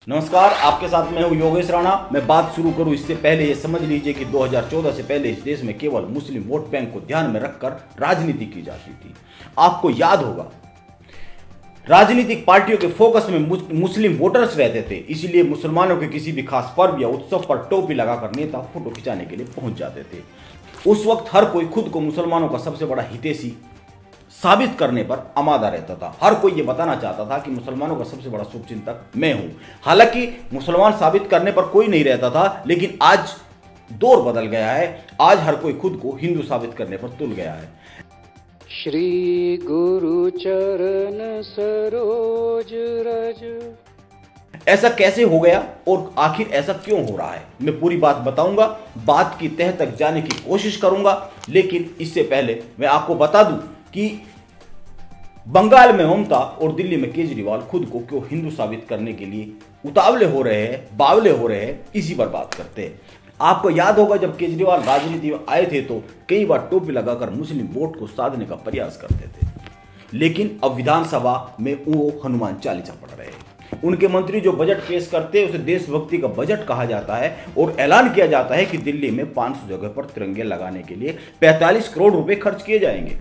नमस्कार, आपके साथ मैं हूं योगेश राणा। मैं बात शुरू करूं इससे पहले ये समझ लीजिए कि 2014 से पहले इस देश में केवल मुस्लिम वोट बैंक को ध्यान में रखकर राजनीति की जाती थी। आपको याद होगा, राजनीतिक पार्टियों के फोकस में मुस्लिम वोटर्स रहते थे, इसीलिए मुसलमानों के किसी भी खास पर्व या उत्सव पर टोपी लगाकर नेता फोटो खिंचाने के लिए पहुंच जाते थे। उस वक्त हर कोई खुद को मुसलमानों का सबसे बड़ा हितैषी साबित करने पर आमादा रहता था। हर कोई यह बताना चाहता था कि मुसलमानों का सबसे बड़ा शुभचिंतक मैं हूं। हालांकि मुसलमान साबित करने पर कोई नहीं रहता था, लेकिन आज दौर बदल गया है। आज हर कोई खुद को हिंदू साबित करने पर तुल गया है। श्री गुरु चरण सरोज रज। ऐसा कैसे हो गया और आखिर ऐसा क्यों हो रहा है, मैं पूरी बात बताऊंगा, बात की तह तक जाने की कोशिश करूंगा। लेकिन इससे पहले मैं आपको बता दूं कि बंगाल में ममता और दिल्ली में केजरीवाल खुद को क्यों हिंदू साबित करने के लिए उतावले हो रहे हैं, बावले हो रहे हैं, इसी पर बात करते हैं। आपको याद होगा, जब केजरीवाल राजनीति में आए थे तो कई बार टोपी लगाकर मुस्लिम वोट को साधने का प्रयास करते थे, लेकिन अब विधानसभा में वो हनुमान चालीसा पढ़ रहे हैं। उनके मंत्री जो बजट पेश करते हैं उसे देशभक्ति का बजट कहा जाता है और ऐलान किया जाता है कि दिल्ली में 500 जगह पर तिरंगे लगाने के लिए 45 करोड़ रुपए खर्च किए जाएंगे।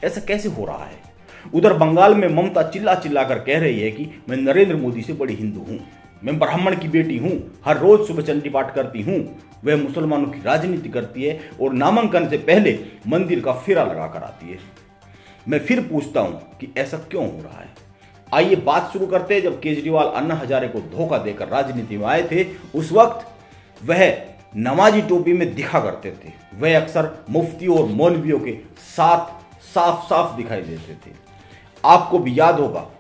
ऐसा कैसे हो रहा है? उधर बंगाल में ममता चिल्ला चिल्ला कर कह रही है कि मैं नरेंद्र मोदी से बड़ी हिंदू हूं, मैं ब्राह्मण की बेटी हूं, हर रोज सुबह चंडी पाठ करती हूं। वह मुसलमानों की राजनीति करती है और नामांकन से पहले मंदिर का फेरा लगा कर आती है। मैं फिर पूछता हूं कि ऐसा क्यों हो रहा है। आइए बात शुरू करते हैं। जब केजरीवाल अन्ना हजारे को धोखा देकर राजनीति में आए थे, उस वक्त वह नमाजी टोपी में दिखा करते थे। वह अक्सर मुफ्ती और मौलवियों के साथ साफ साफ दिखाई देते थे, आपको भी याद होगा।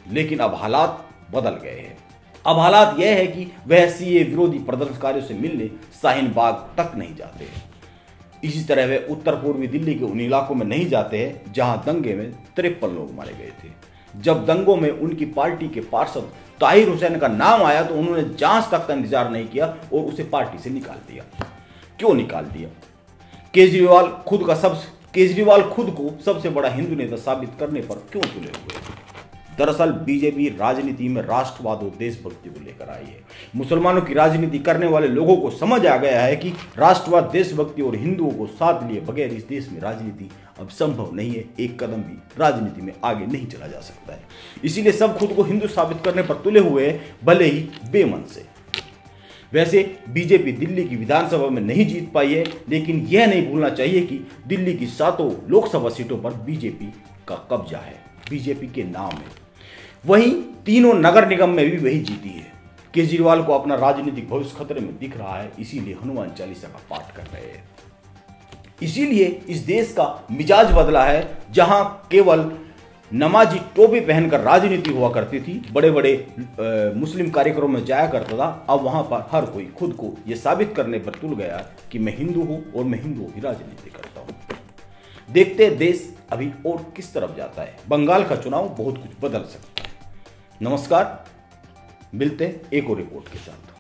लेकिन अब हालात बदल गए हैं। अब हालात यह है कि वह सीए विरोधी प्रदर्शनकारियों से मिलने शाहीन बाग तक नहीं जाते हैं। इसी तरह वे उत्तर पूर्वी दिल्ली के उन इलाकों में नहीं जाते हैं जहां दंगे में 53 लोग मारे गए थे। जब दंगों में उनकी पार्टी के पार्षद ताहिर हुसैन का नाम आया तो उन्होंने जांच तक का इंतजार नहीं किया और उसे पार्टी से निकाल दिया। क्यों निकाल दिया? केजरीवाल खुद को सबसे बड़ा हिंदू नेता साबित करने पर क्यों तुले हुए? दरअसल बीजेपी राजनीति में राष्ट्रवाद और देशभक्ति को लेकर आई है। मुसलमानों की राजनीति करने वाले लोगों को समझ आ गया है कि राष्ट्रवाद, देशभक्ति और हिंदुओं को साथ लिए बगैर इस देश में राजनीति अब संभव नहीं है। एक कदम भी राजनीति में आगे नहीं चला जा सकता है। इसीलिए सब खुद को हिंदू साबित करने पर तुले हुए हैं, भले ही बेमन से। वैसे बीजेपी दिल्ली की विधानसभा में नहीं जीत पाई है, लेकिन यह नहीं भूलना चाहिए कि दिल्ली की 7 लोकसभा सीटों पर बीजेपी का कब्जा है, बीजेपी के नाम है। वहीं 3 नगर निगम में भी वही जीती है। केजरीवाल को अपना राजनीतिक भविष्य खतरे में दिख रहा है, इसीलिए हनुमान चालीसा का पाठ कर रहे हैं। इसीलिए इस देश का मिजाज बदला है। जहां केवल नमाजी टोपी पहनकर राजनीति हुआ करती थी, बड़े बड़े मुस्लिम कार्यक्रमों में जाया करता था, अब वहां पर हर कोई खुद को यह साबित करने पर तुल गया कि मैं हिंदू हूं और मैं हिंदुओं की राजनीति करता हूं। देखते हैं देश अभी और किस तरफ जाता है। बंगाल का चुनाव बहुत कुछ बदल सकता है। नमस्कार, मिलते हैं एक और रिपोर्ट के साथ।